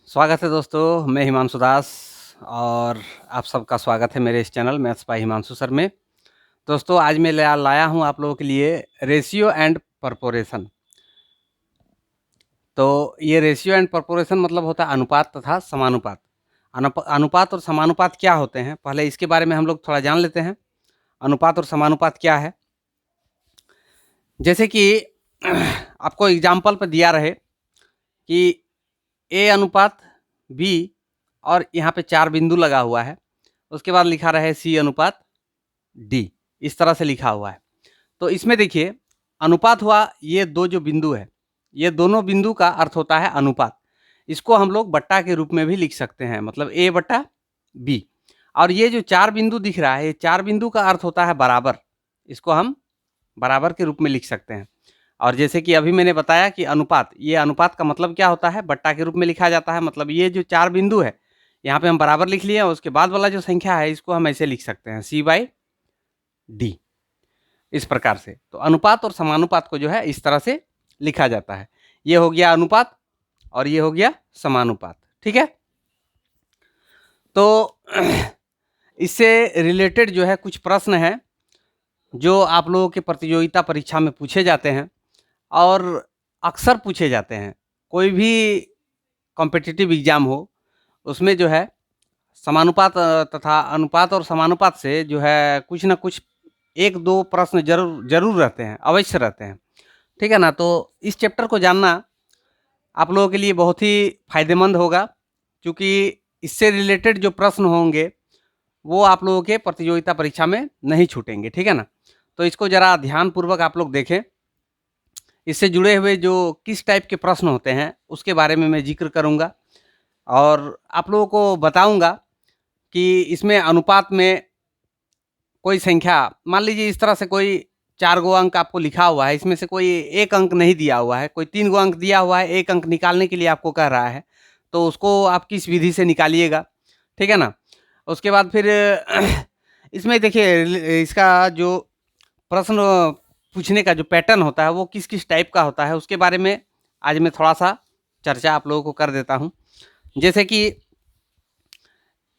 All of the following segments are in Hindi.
स्वागत है दोस्तों, मैं हिमांशु दास और आप सबका स्वागत है मेरे इस channel maths by Himanshu sir में। दोस्तों आज मैं लाया हूँ आप लोगों के लिए रेशियो एंड प्रपोर्शन। तो ये रेशियो एंड प्रपोर्शन मतलब होता है अनुपात तथा समानुपात। अनुपात और समानुपात क्या होते हैं, पहले इसके बारे में हम लोग थोड़ा जान लेते हैं। अनुपात और समानुपात क्या है, जैसे कि आपको एग्जाम्पल पर दिया रहे कि ए अनुपात बी और यहाँ पे 4 बिंदु लगा हुआ है, उसके बाद लिखा रहा है सी अनुपात डी, इस तरह से लिखा हुआ है। तो इसमें देखिए अनुपात हुआ ये दो जो बिंदु है, ये दोनों बिंदु का अर्थ होता है अनुपात। इसको हम लोग बट्टा के रूप में भी लिख सकते हैं, मतलब ए बट्टा बी। और ये जो 4 बिंदु दिख रहा है, ये 4 बिंदु का अर्थ होता है बराबर, इसको हम बराबर के रूप में लिख सकते हैं। और जैसे कि अभी मैंने बताया कि अनुपात, ये अनुपात का मतलब क्या होता है, बट्टा के रूप में लिखा जाता है। मतलब ये जो 4 बिंदु है यहाँ पे हम बराबर लिख लिए, उसके बाद वाला जो संख्या है इसको हम ऐसे लिख सकते हैं सी बाई डी, इस प्रकार से। तो अनुपात और समानुपात को जो है इस तरह से लिखा जाता है। ये हो गया अनुपात और ये हो गया समानुपात, ठीक है। तो इससे रिलेटेड जो है कुछ प्रश्न हैं जो आप लोगों के प्रतियोगिता परीक्षा में पूछे जाते हैं और अक्सर पूछे जाते हैं। कोई भी कॉम्पिटिटिव एग्जाम हो उसमें जो है समानुपात तथा अनुपात और समानुपात से जो है कुछ ना कुछ 1-2 प्रश्न जरूर रहते हैं, अवश्य रहते हैं, ठीक है ना। तो इस चैप्टर को जानना आप लोगों के लिए बहुत ही फायदेमंद होगा, क्योंकि इससे रिलेटेड जो प्रश्न होंगे वो आप लोगों के प्रतियोगिता परीक्षा में नहीं छूटेंगे, ठीक है ना। तो इसको ज़रा ध्यानपूर्वक आप लोग देखें। इससे जुड़े हुए जो किस टाइप के प्रश्न होते हैं उसके बारे में मैं जिक्र करूंगा और आप लोगों को बताऊंगा कि इसमें अनुपात में कोई संख्या, मान लीजिए इस तरह से कोई 4 गो अंक आपको लिखा हुआ है, इसमें से कोई एक अंक नहीं दिया हुआ है, कोई 3 गो अंक दिया हुआ है, एक अंक निकालने के लिए आपको कह रहा है, तो उसको आप किस विधि से निकालिएगा, ठीक है ना। उसके बाद फिर इसमें देखिए इसका जो प्रश्न पूछने का जो पैटर्न होता है वो किस किस टाइप का होता है, उसके बारे में आज मैं थोड़ा सा चर्चा आप लोगों को कर देता हूँ। जैसे कि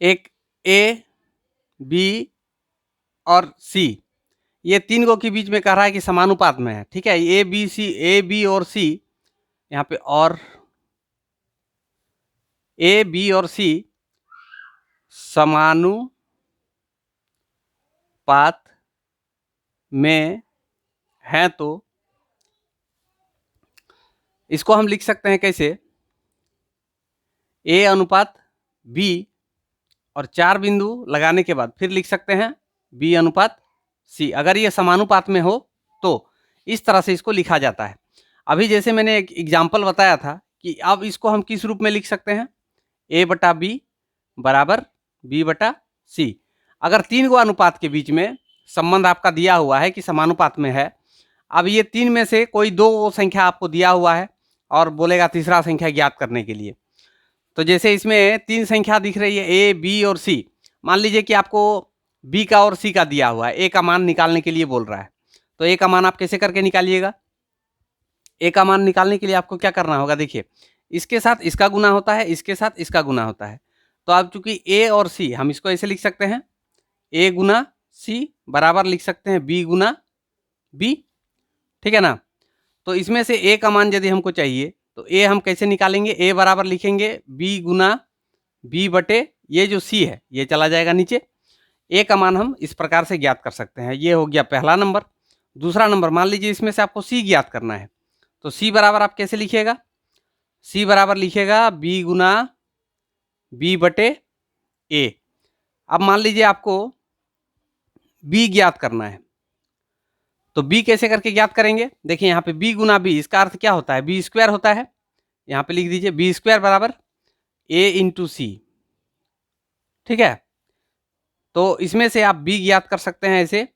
एक ए बी और सी, ये 3 गो के बीच में कह रहा है कि समानुपात में है, ठीक है। ए बी और सी, यहाँ पे और ए बी और सी समानुपात में हैं, तो इसको हम लिख सकते हैं कैसे, ए अनुपात बी और 4 बिंदु लगाने के बाद फिर लिख सकते हैं बी अनुपात सी। अगर ये समानुपात में हो तो इस तरह से इसको लिखा जाता है। अभी जैसे मैंने एक एग्जाम्पल बताया था कि अब इसको हम किस रूप में लिख सकते हैं, ए बटा बी बराबर बी बटा सी। अगर 3 गो अनुपात के बीच में संबंध आपका दिया हुआ है कि समानुपात में है, अब ये 3 में से कोई 2 संख्या आपको दिया हुआ है और बोलेगा तीसरा संख्या ज्ञात करने के लिए। तो जैसे इसमें 3 संख्या दिख रही है ए बी और सी, मान लीजिए कि आपको बी का और सी का दिया हुआ है, ए का मान निकालने के लिए बोल रहा है, तो ए का मान आप कैसे करके निकालिएगा। ए का मान निकालने के लिए आपको क्या करना होगा, देखिए इसके साथ इसका गुना होता है, इसके साथ इसका गुना होता है। तो अब चूंकि ए और सी, हम इसको ऐसे लिख सकते हैं ए गुना सी बराबर लिख सकते हैं बी गुना बी, ठीक है ना। तो इसमें से ए का मान यदि हमको चाहिए तो ए हम कैसे निकालेंगे, ए बराबर लिखेंगे बी गुना बी बटे ये जो सी है ये चला जाएगा नीचे। ए का मान हम इस प्रकार से ज्ञात कर सकते हैं। ये हो गया पहला नंबर। दूसरा नंबर, मान लीजिए इसमें से आपको सी ज्ञात करना है, तो सी बराबर आप कैसे लिखिएगा, सी बराबर लिखिएगा बी गुना बी बटे ए। अब मान लीजिए आपको बी ज्ञात करना है, तो बी कैसे करके ज्ञात करेंगे, देखिए यहाँ पे बी गुना बी, इसका अर्थ क्या होता है, बी स्क्वायर होता है। यहाँ पे लिख दीजिए बी स्क्वायर बराबर ए इंटू सी, ठीक है। तो इसमें से आप बी ज्ञात कर सकते हैं ऐसे,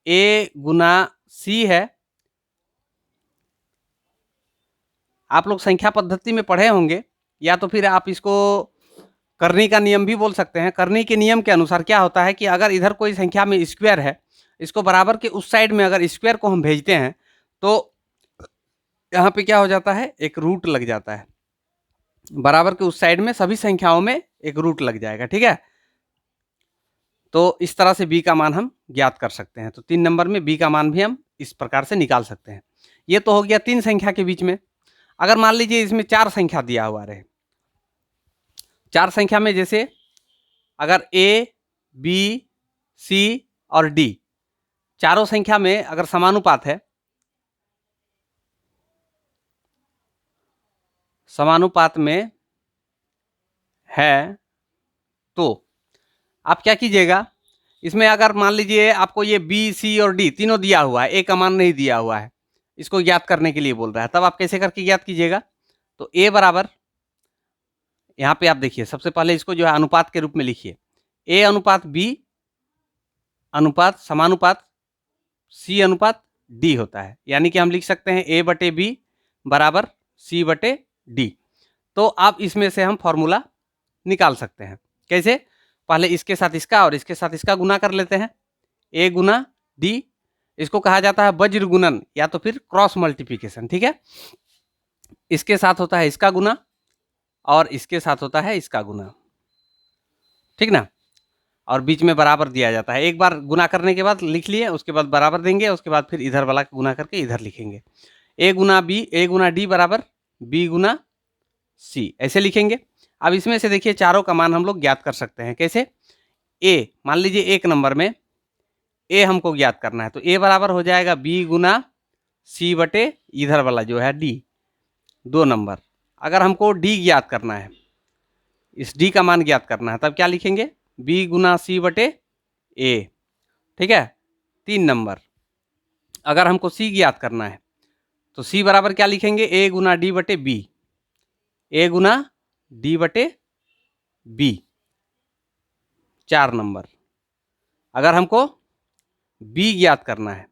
ए गुना सी है, आप लोग संख्या पद्धति में पढ़े होंगे, या तो फिर आप इसको करनी का नियम भी बोल सकते हैं। करनी के नियम के अनुसार क्या होता है कि अगर इधर कोई संख्या में स्क्वायर है, इसको बराबर के उस साइड में अगर स्क्वायर को हम भेजते हैं तो यहाँ पे क्या हो जाता है, एक रूट लग जाता है। बराबर के उस साइड में सभी संख्याओं में एक रूट लग जाएगा, ठीक है। तो इस तरह से b का मान हम ज्ञात कर सकते हैं। तो 3 नंबर में b का मान भी हम इस प्रकार से निकाल सकते हैं। ये तो हो गया 3 संख्या के बीच में। अगर मान लीजिए इसमें 4 संख्या दिया हुआ रहे, 4 संख्या में जैसे अगर a, b, c और d चारों संख्या में अगर समानुपात है, समानुपात में है, तो आप क्या कीजिएगा, इसमें अगर मान लीजिए आपको ये बी, सी और डी तीनों दिया हुआ है, ए का मान नहीं दिया हुआ है, इसको ज्ञात करने के लिए बोल रहा है, तब आप कैसे करके ज्ञात कीजिएगा। तो ए बराबर, यहाँ पे आप देखिए सबसे पहले इसको जो है अनुपात के रूप में लिखिए, ए अनुपात बी अनुपात समानुपात सी अनुपात डी होता है। यानी कि हम लिख सकते हैं ए बटे बी बराबर सी बटे डी। तो आप इसमें से हम फॉर्मूला निकाल सकते हैं। कैसे, पहले इसके साथ इसका और इसके साथ इसका गुना कर लेते हैं, ए गुना डी, इसको कहा जाता है वज्र गुणन या तो फिर क्रॉस मल्टीप्लिकेशन, ठीक है। इसके साथ होता है इसका गुना और इसके साथ होता है इसका गुना, ठीक ना, और बीच में बराबर दिया जाता है। एक बार गुना करने के बाद लिख लिए, उसके बाद बराबर देंगे, उसके बाद फिर इधर वाला गुना करके इधर लिखेंगे। ए गुना बी, ए गुना डी बराबर बी गुना सी, ऐसे लिखेंगे। अब इसमें से देखिए चारों का मान हम लोग ज्ञात कर सकते हैं। कैसे, ए मान लीजिए 1 नंबर में ए हमको ज्ञात करना है, तो ए बराबर हो जाएगा बी गुना सी बटे इधर वाला जो है डी, 2 नंबर। अगर हमको डी ज्ञात करना है, इस डी का मान ज्ञात करना है, तब क्या लिखेंगे, बी गुना सी बटे ए, ठीक है, 3 नंबर। अगर हमको सी ज्ञात करना है तो सी बराबर क्या लिखेंगे, ए गुना डी बटे बी, ए गुना डी बटे बी, 4 नंबर। अगर हमको बी ज्ञात करना है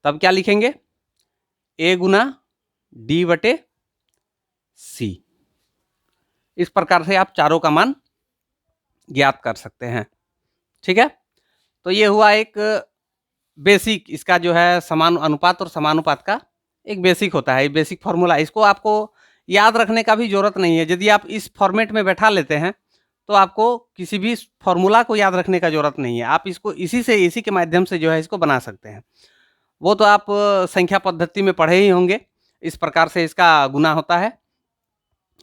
तब क्या लिखेंगे, ए गुना डी बटे सी। इस प्रकार से आप चारों का मान ज्ञात कर सकते हैं, ठीक है। तो ये हुआ एक बेसिक, इसका जो है समान अनुपात और समानुपात का एक बेसिक होता है, बेसिक फॉर्मूला। इसको आपको याद रखने का भी जरूरत नहीं है। यदि आप इस फॉर्मेट में बैठा लेते हैं तो आपको किसी भी फॉर्मूला को याद रखने का जरूरत नहीं है। आप इसको इसी के माध्यम से जो है इसको बना सकते हैं। वो तो आप संख्या पद्धति में पढ़े ही होंगे, इस प्रकार से इसका गुना होता है,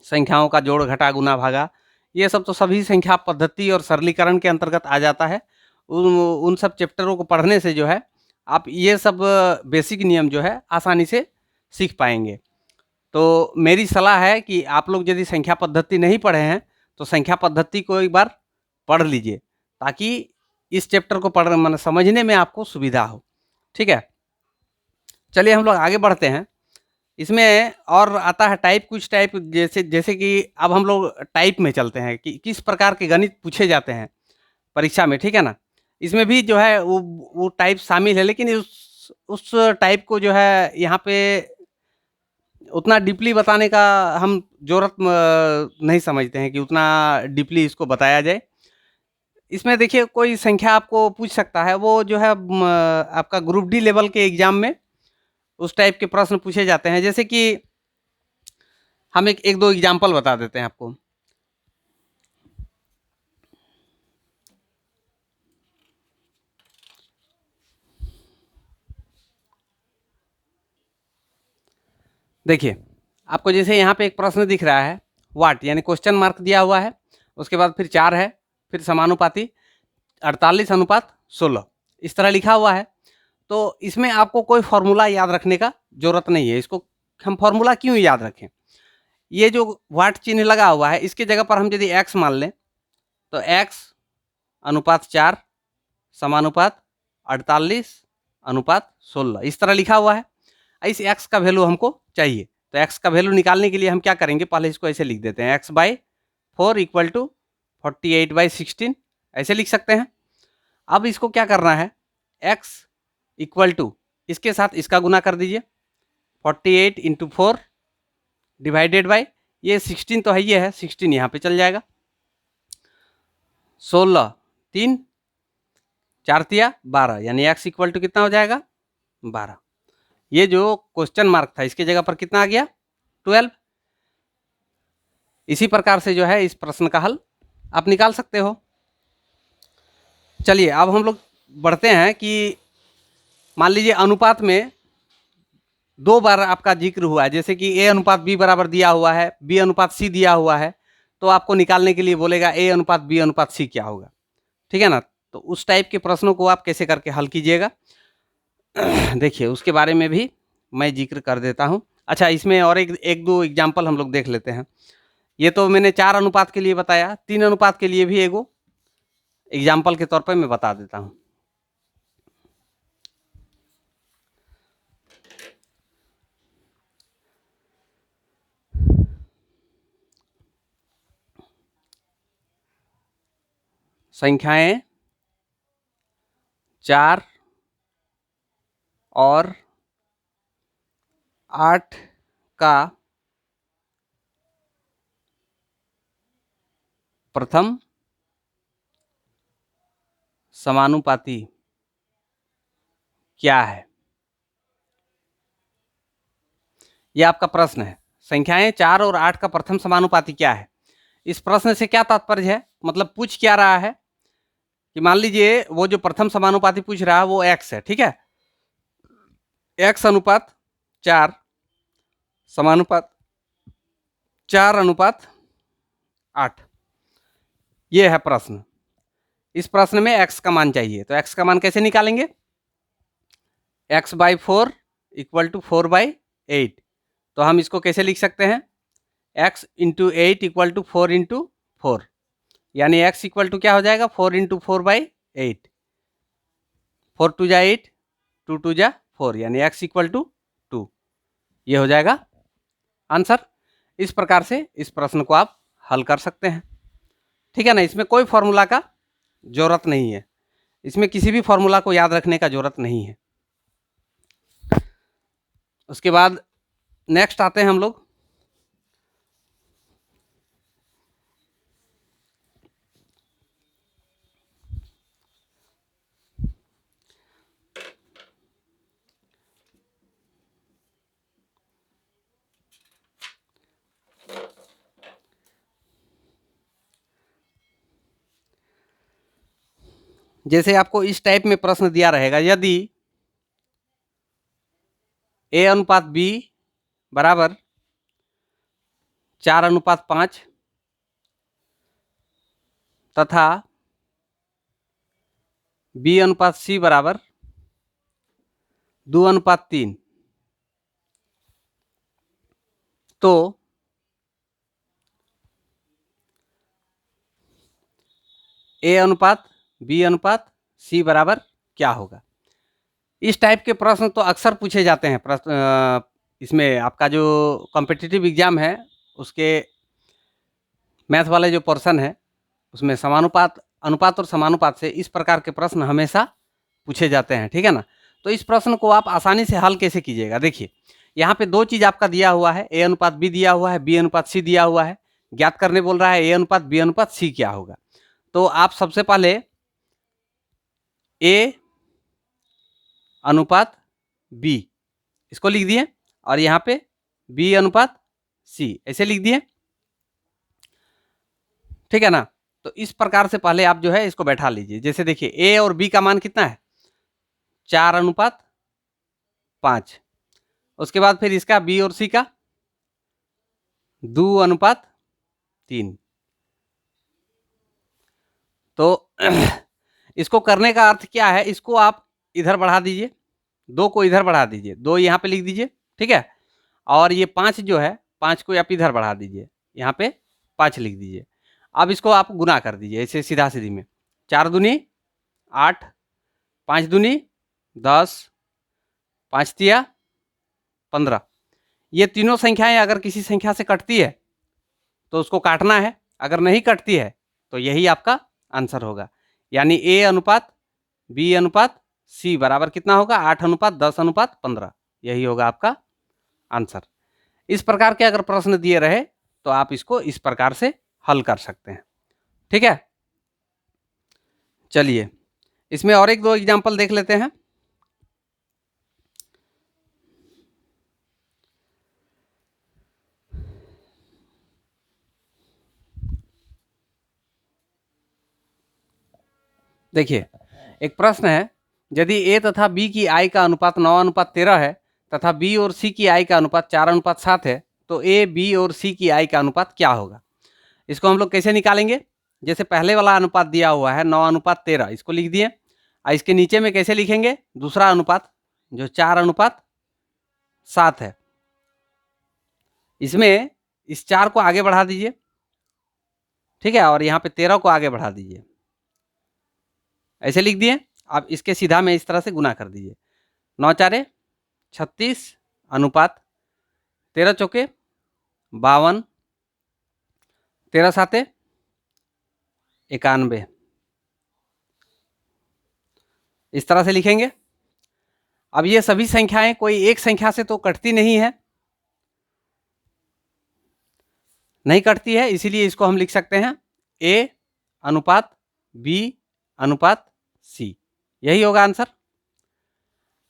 संख्याओं का जोड़ घटा गुना भागा, ये सब तो सभी संख्या पद्धति और सरलीकरण के अंतर्गत आ जाता है। उन सब चैप्टरों को पढ़ने से जो है आप ये सब बेसिक नियम जो है आसानी से सीख पाएंगे। तो मेरी सलाह है कि आप लोग यदि संख्या पद्धति नहीं पढ़े हैं तो संख्या पद्धति को एक बार पढ़ लीजिए, ताकि इस चैप्टर को मतलब समझने में आपको सुविधा हो, ठीक है। चलिए हम लोग आगे बढ़ते हैं। इसमें और आता है टाइप, कुछ टाइप जैसे कि अब हम लोग टाइप में चलते हैं कि किस प्रकार के गणित पूछे जाते हैं परीक्षा में, ठीक है ना। इसमें भी जो है वो टाइप शामिल है, लेकिन उस टाइप को जो है यहाँ पे उतना डीपली बताने का हम जरूरत नहीं समझते हैं कि उतना डीपली इसको बताया जाए। इसमें देखिए कोई संख्या आपको पूछ सकता है, वो जो है आपका ग्रुप डी लेवल के एग्जाम में उस टाइप के प्रश्न पूछे जाते हैं। जैसे कि हम एक दो एग्जाम्पल बता देते हैं आपको। देखिए आपको जैसे यहाँ पे एक प्रश्न दिख रहा है, वाट यानी क्वेश्चन मार्क दिया हुआ है, उसके बाद फिर 4 है, फिर समानुपाती 48 अनुपात 16 इस तरह लिखा हुआ है। तो इसमें आपको कोई फॉर्मूला याद रखने का जरूरत नहीं है। इसको हम फॉर्मूला क्यों याद रखें, ये जो वाट चिन्ह लगा हुआ है इसके जगह पर हम यदि x मान लें तो x अनुपात 4 समानुपात 48 अनुपात 16 इस तरह लिखा हुआ है। इस x का वैल्यू हमको चाहिए, तो x का वैल्यू निकालने के लिए हम क्या करेंगे, पहले इसको ऐसे लिख देते हैं, x/4 इक्वल टू 48/16 ऐसे लिख सकते हैं। अब इसको क्या करना है, x इक्वल टू इसके साथ इसका गुना कर दीजिए, 48 इंटू 4 डिवाइडेड बाई ये 16 तो है, ये है 16 यहाँ पे चल जाएगा, 16 3 4 तिया 12 यानी x इक्वल टू कितना हो जाएगा 12। ये जो क्वेश्चन मार्क था इसके जगह पर कितना आ गया 12। इसी प्रकार से जो है इस प्रश्न का हल आप निकाल सकते हो। चलिए अब हम लोग बढ़ते हैं कि मान लीजिए अनुपात में 2 बार आपका जिक्र हुआ है, जैसे कि A अनुपात B बराबर दिया हुआ है, B अनुपात C दिया हुआ है, तो आपको निकालने के लिए बोलेगा A अनुपात B अनुपात C क्या होगा, ठीक है ना। तो उस टाइप के प्रश्नों को आप कैसे करके हल कीजिएगा देखिए उसके बारे में भी मैं जिक्र कर देता हूँ। अच्छा, इसमें और एक दो एग्जाम्पल हम लोग देख लेते हैं। ये तो मैंने 4 अनुपात के लिए बताया, 3 अनुपात के लिए भी एगो एग्जाम्पल के तौर पर मैं बता देता हूँ। संख्याएं 4 और 8 का प्रथम समानुपाती क्या है, यह आपका प्रश्न है। संख्याएं 4 और 8 का प्रथम समानुपाती क्या है। इस प्रश्न से क्या तात्पर्य है, मतलब पूछ क्या रहा है कि मान लीजिए वो जो प्रथम समानुपाती पूछ रहा है वो x है, ठीक है। x अनुपात 4 समानुपात 4 अनुपात 8, ये है प्रश्न। इस प्रश्न में x का मान चाहिए, तो x का मान कैसे निकालेंगे, x/4 = 4/8। तो हम इसको कैसे लिख सकते हैं, x × 8 = 4 × 4, यानी x इक्वल क्या हो जाएगा 4 × 4/8, 4 2 जा 8, 2 2 जा 4, यानी x इक्वल 2, ये हो जाएगा आंसर। इस प्रकार से इस प्रश्न को आप हल कर सकते हैं, ठीक है ना। इसमें कोई फॉर्मूला का जरूरत नहीं है, इसमें किसी भी फॉर्मूला को याद रखने का जरूरत नहीं है। उसके बाद नेक्स्ट आते हैं हम लोग, जैसे आपको इस टाइप में प्रश्न दिया रहेगा, यदि A अनुपात B बराबर 4 अनुपात 5 तथा B अनुपात C बराबर 2 अनुपात 3, तो A अनुपात B अनुपात C बराबर क्या होगा। इस टाइप के प्रश्न तो अक्सर पूछे जाते हैं। इसमें आपका जो कॉम्पिटिटिव एग्जाम है उसके मैथ वाले जो पोर्शन है उसमें समानुपात, अनुपात और समानुपात से इस प्रकार के प्रश्न हमेशा पूछे जाते हैं, ठीक है ना। तो इस प्रश्न को आप आसानी से हल कैसे कीजिएगा, देखिए यहाँ पे 2 चीज आपका दिया हुआ है, A अनुपात B दिया हुआ है, B अनुपात C दिया हुआ है। ज्ञात करने बोल रहा है A अनुपात B अनुपात C क्या होगा। तो आप सबसे पहले A अनुपात B इसको लिख दिए और यहाँ पे B अनुपात C ऐसे लिख दिए, ठीक है ना। तो इस प्रकार से पहले आप जो है इसको बैठा लीजिए। जैसे देखिए A और B का मान कितना है 4 अनुपात 5, उसके बाद फिर इसका B और C का 2 अनुपात 3। तो इसको करने का अर्थ क्या है, इसको आप इधर बढ़ा दीजिए, 2 को इधर बढ़ा दीजिए, 2 यहाँ पे लिख दीजिए, ठीक है। और ये 5 जो है 5 को आप इधर बढ़ा दीजिए, यहाँ पे 5 लिख दीजिए। अब इसको आप गुना कर दीजिए ऐसे सीधा सीधी में, 4 दूनी 8, 5 दूनी 10, 5 तिया 15। ये तीनों संख्याएं अगर किसी संख्या से कटती है तो उसको काटना है, अगर नहीं कटती है तो यही आपका आंसर होगा। यानी A अनुपात B अनुपात C बराबर कितना होगा 8 अनुपात 10 अनुपात 15, यही होगा आपका आंसर। इस प्रकार के अगर प्रश्न दिए रहे तो आप इसको इस प्रकार से हल कर सकते हैं, ठीक है। चलिए इसमें और एक दो एग्जाम्पल देख लेते हैं। देखिए, एक प्रश्न है, यदि ए तथा बी की आई का अनुपात 9:13 है तथा बी और सी की आई का अनुपात 4:7 है, तो ए, बी और सी की आई का अनुपात क्या होगा? इसको हम लोग कैसे निकालेंगे? जैसे पहले वाला अनुपात दिया हुआ है 9:13, इसको लिख दिए। इसके नीचे में कैसे लिखेंगे? दूसरा अनुपात जो 4:7 है, इसमें इस 4 को आगे बढ़ा दीजिए, ठीक है, और यहाँ पे 13 को आगे बढ़ा दीजिए, ऐसे लिख दिए। अब इसके सीधा में इस तरह से गुना कर दीजिए। 9×4 36 अनुपात 13×4 52, 13×7 91, इस तरह से लिखेंगे। अब ये सभी संख्याएं कोई एक संख्या से तो कटती नहीं है, नहीं कटती है, इसीलिए इसको हम लिख सकते हैं ए अनुपात बी अनुपात सी, यही होगा आंसर।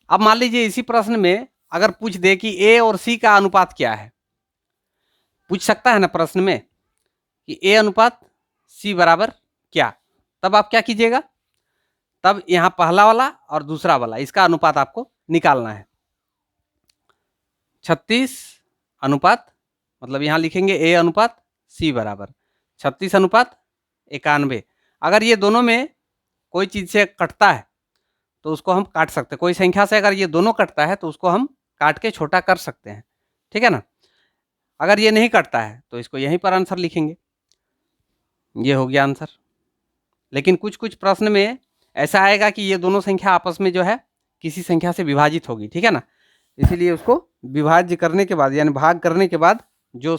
अब मान लीजिए इसी प्रश्न में अगर पूछ दे कि ए और सी का अनुपात क्या है, पूछ सकता है ना प्रश्न में कि ए अनुपात सी बराबर क्या, तब आप क्या कीजिएगा? तब यहाँ पहला वाला और दूसरा वाला इसका अनुपात आपको निकालना है। 36 अनुपात, मतलब यहाँ लिखेंगे ए अनुपात सी बराबर 36:91। अगर ये दोनों में कोई चीज से कटता है तो उसको हम काट सकते हैं, कोई संख्या से अगर ये दोनों कटता है तो उसको हम काट के छोटा कर सकते हैं, ठीक है ना। अगर ये नहीं कटता है तो इसको यहीं पर आंसर लिखेंगे, ये हो गया आंसर। लेकिन कुछ कुछ प्रश्न में ऐसा आएगा कि ये दोनों संख्या आपस में जो है किसी संख्या से विभाजित होगी, ठीक है ना, इसीलिए उसको विभाज्य करने के बाद यानी भाग करने के बाद जो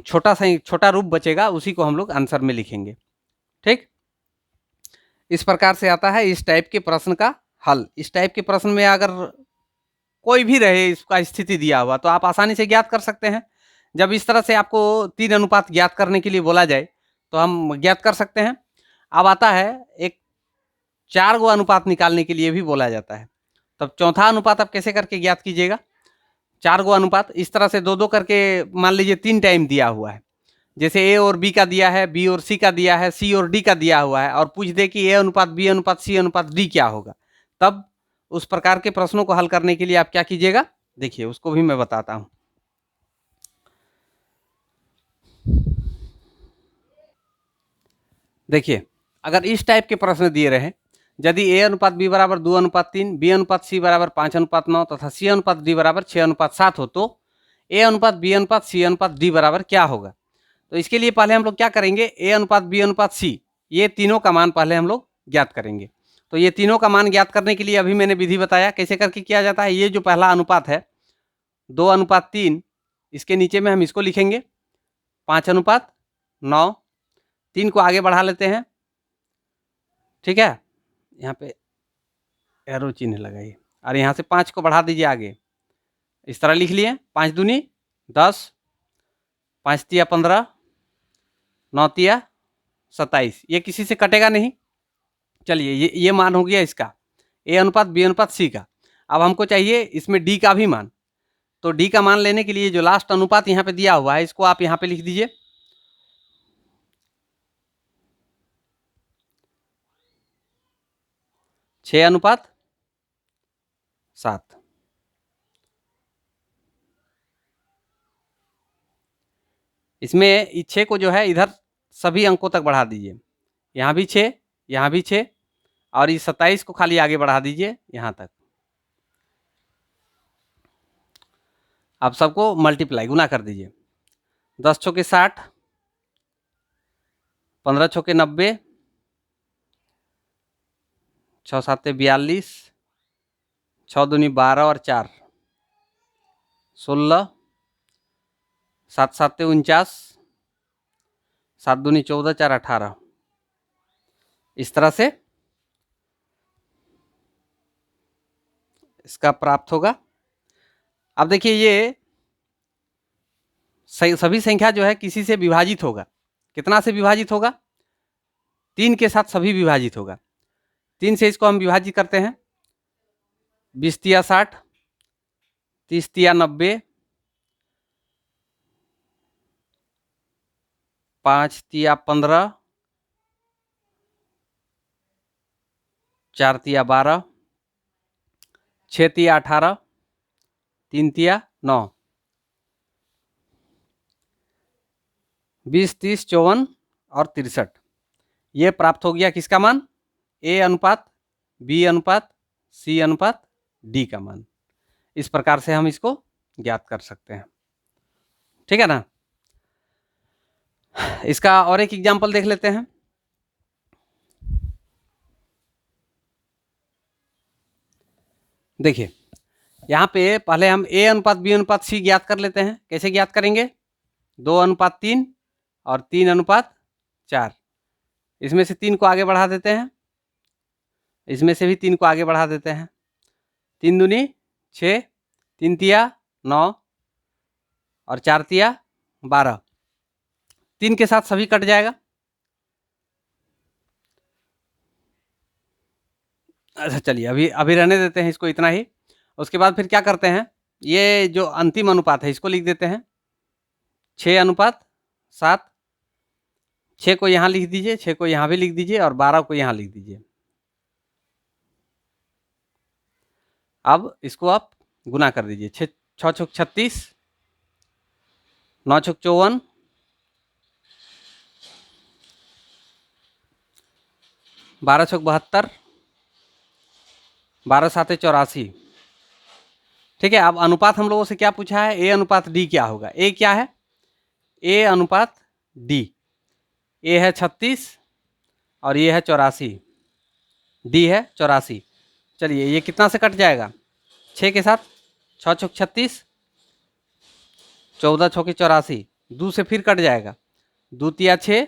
छोटा रूप बचेगा उसी को हम लोग आंसर में लिखेंगे, ठीक। इस प्रकार से आता है इस टाइप के प्रश्न का हल। इस टाइप के प्रश्न में अगर कोई भी रहे इसका स्थिति दिया हुआ तो आप आसानी से ज्ञात कर सकते हैं। जब इस तरह से आपको 3 अनुपात ज्ञात करने के लिए बोला जाए तो हम ज्ञात कर सकते हैं। अब आता है एक 4 गो अनुपात निकालने के लिए भी बोला जाता है, तब चौथा अनुपात आप कैसे करके ज्ञात कीजिएगा? 4 गो अनुपात इस तरह से 2-2 करके मान लीजिए 3 टाइम दिया हुआ है, जैसे ए और बी का दिया है, बी और सी का दिया है, सी और डी का दिया हुआ है, और पूछ दे कि ए अनुपात बी अनुपात सी अनुपात डी क्या होगा, तब उस प्रकार के प्रश्नों को हल करने के लिए आप क्या कीजिएगा? देखिए उसको भी मैं बताता हूं। देखिए अगर इस टाइप के प्रश्न दिए रहे, यदि ए अनुपात बी बराबर 2:3, बी अनुपात सी बराबर 5:9 तथा सी अनुपात डी बराबर 6:7 हो, तो ए अनुपात बी अनुपात सी अनुपात डी बराबर क्या होगा? तो इसके लिए पहले हम लोग क्या करेंगे? ए अनुपात बी अनुपात सी, ये तीनों का मान पहले हम लोग ज्ञात करेंगे। तो ये तीनों का मान ज्ञात करने के लिए अभी मैंने विधि बताया कैसे करके किया जाता है। ये जो पहला अनुपात है 2:3, इसके नीचे में हम इसको लिखेंगे 5:9, 3 को आगे बढ़ा लेते हैं, ठीक है, यहाँ पे एरो चिन्ह लगाइए और यहाँ से 5 को बढ़ा दीजिए आगे, इस तरह लिख लिए 5 दूनी 10, 5 तिया 15, 9 तिया 27, ये किसी से कटेगा नहीं। चलिए ये मान हो गया इसका ए अनुपात बी अनुपात सी का। अब हमको चाहिए इसमें डी का भी मान, तो डी का मान लेने के लिए जो लास्ट अनुपात यहाँ पे दिया हुआ है इसको आप यहाँ पे लिख दीजिए, 6:7। इसमें 6 को जो है इधर सभी अंकों तक बढ़ा दीजिए, यहाँ भी 6, यहाँ भी 6, और इस 27 को खाली आगे बढ़ा दीजिए यहाँ तक। आप सबको मल्टीप्लाई गुना कर दीजिए, 10 चौके 60, 15 चौके 90, 6 7 42, 6 दूनी 12 और 4 16, 7 7 49, 7 दूनी 14, 4 18, इस तरह से इसका प्राप्त होगा। अब देखिए ये सभी संख्या जो है किसी से विभाजित होगा, कितना से विभाजित होगा? 3 के साथ सभी विभाजित होगा। 3 से इसको हम विभाजित करते हैं, 20 तिया 60, 30 तिया 90, 5 तिया 15, 4 तिया 12, 6 तिया 18, 3 तिया 9, 20, 30, 54 और 63। ये प्राप्त हो गया किसका मान? ए अनुपात बी अनुपात सी अनुपात डी का मान। इस प्रकार से हम इसको ज्ञात कर सकते हैं। ठीक है ना। इसका और एक एग्जाम्पल देख लेते हैं। देखिए यहाँ पे पहले हम ए अनुपात बी अनुपात सी ज्ञात कर लेते हैं। कैसे ज्ञात करेंगे? 2 अनुपात 3 और 3 अनुपात 4। इसमें से 3 को आगे बढ़ा देते हैं, इसमें से भी 3 को आगे बढ़ा देते हैं। 3 दूनी 6, 3 तिया 9 और 4 तिया 12। 3 के साथ सभी कट जाएगा। अच्छा चलिए अभी रहने देते हैं इसको इतना ही। उसके बाद फिर क्या करते हैं, ये जो अंतिम अनुपात है इसको लिख देते हैं 6 अनुपात 7। 6 को यहाँ लिख दीजिए, 6 को यहाँ भी लिख दीजिए और 12 को यहाँ लिख दीजिए। अब इसको आप गुना कर दीजिए। 6 छक 36, 9 छक 54, 12 छक 72, 12 7 84। ठीक है। अब अनुपात हम लोगों से क्या पूछा है? ए अनुपात डी क्या होगा? ए क्या है? ए अनुपात डी। ए है 36 और ये है 84, डी है 84। चलिए ये कितना से कट जाएगा? 6 के साथ 6 छक 36, 14 छक 84, 2 से फिर कट जाएगा। 2 तिया 6,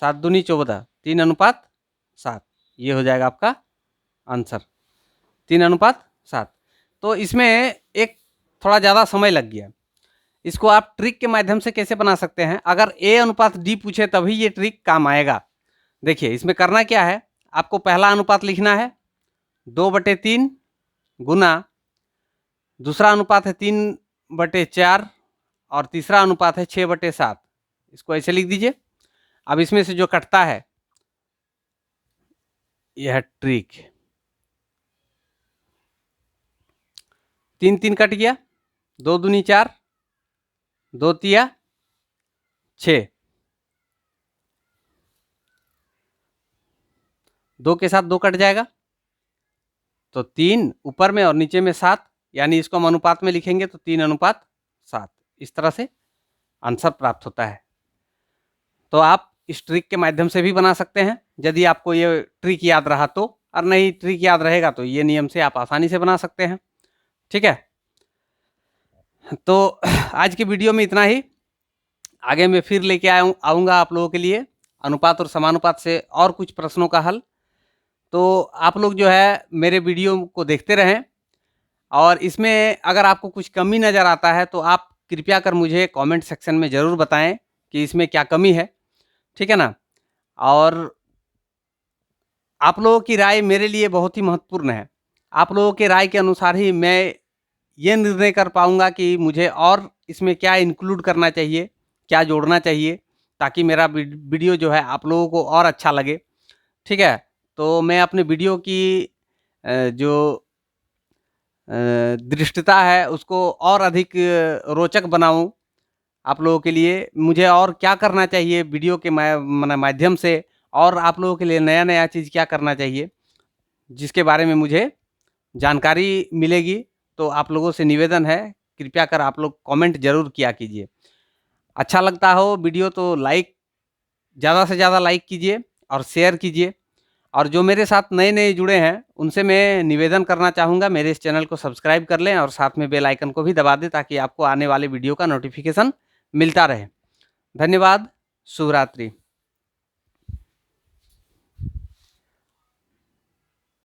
7 दूनी 14, 3 अनुपात 7। ये हो जाएगा आपका आंसर, 3 अनुपात 7। तो इसमें एक थोड़ा ज़्यादा समय लग गया। इसको आप ट्रिक के माध्यम से कैसे बना सकते हैं? अगर ए अनुपात डी पूछे तभी ये ट्रिक काम आएगा। देखिए इसमें करना क्या है, आपको पहला अनुपात लिखना है 2/3 गुना, दूसरा अनुपात है 3/4 और तीसरा अनुपात है 6/7। इसको ऐसे लिख दीजिए। अब इसमें से जो कटता है यह है ट्रिक। 3 3 कट गया, 2 दूनी 4, 2 तिया 6, 2 के साथ 2 कट जाएगा तो 3 ऊपर में और नीचे में 7, यानी इसको हम अनुपात में लिखेंगे तो 3 अनुपात 7। इस तरह से आंसर प्राप्त होता है। तो आप इस ट्रिक के माध्यम से भी बना सकते हैं यदि आपको ये ट्रिक याद रहा तो, और नहीं ट्रिक याद रहेगा तो ये नियम से आप आसानी से बना सकते हैं। ठीक है। तो आज की वीडियो में इतना ही। आगे मैं फिर लेके आऊँगा आप लोगों के लिए अनुपात और समानुपात से और कुछ प्रश्नों का हल। तो आप लोग जो है मेरे वीडियो को देखते रहें, और इसमें अगर आपको कुछ कमी नज़र आता है तो आप कृपया कर मुझे कमेंट सेक्शन में ज़रूर बताएं कि इसमें क्या कमी है। ठीक है ना। और आप लोगों की राय मेरे लिए बहुत ही महत्वपूर्ण है। आप लोगों के राय के अनुसार ही मैं ये निर्णय कर पाऊँगा कि मुझे और इसमें क्या इंक्लूड करना चाहिए, क्या जोड़ना चाहिए, ताकि मेरा वीडियो जो है आप लोगों को और अच्छा लगे। ठीक है। तो मैं अपने वीडियो की जो दृष्टता है उसको और अधिक रोचक बनाऊं आप लोगों के लिए। मुझे और क्या करना चाहिए वीडियो के माध्यम से, और आप लोगों के लिए नया नया चीज़ क्या करना चाहिए जिसके बारे में मुझे जानकारी मिलेगी। तो आप लोगों से निवेदन है, कृपया कर आप लोग कमेंट ज़रूर किया कीजिए। अच्छा लगता हो वीडियो तो लाइक, ज़्यादा से ज़्यादा लाइक कीजिए और शेयर कीजिए। और जो मेरे साथ नए नए जुड़े हैं उनसे मैं निवेदन करना चाहूँगा मेरे इस चैनल को सब्सक्राइब कर लें और साथ में बेल आइकन को भी दबा दें ताकि आपको आने वाले वीडियो का नोटिफिकेशन मिलता रहे। धन्यवाद। शुभ रात्रि।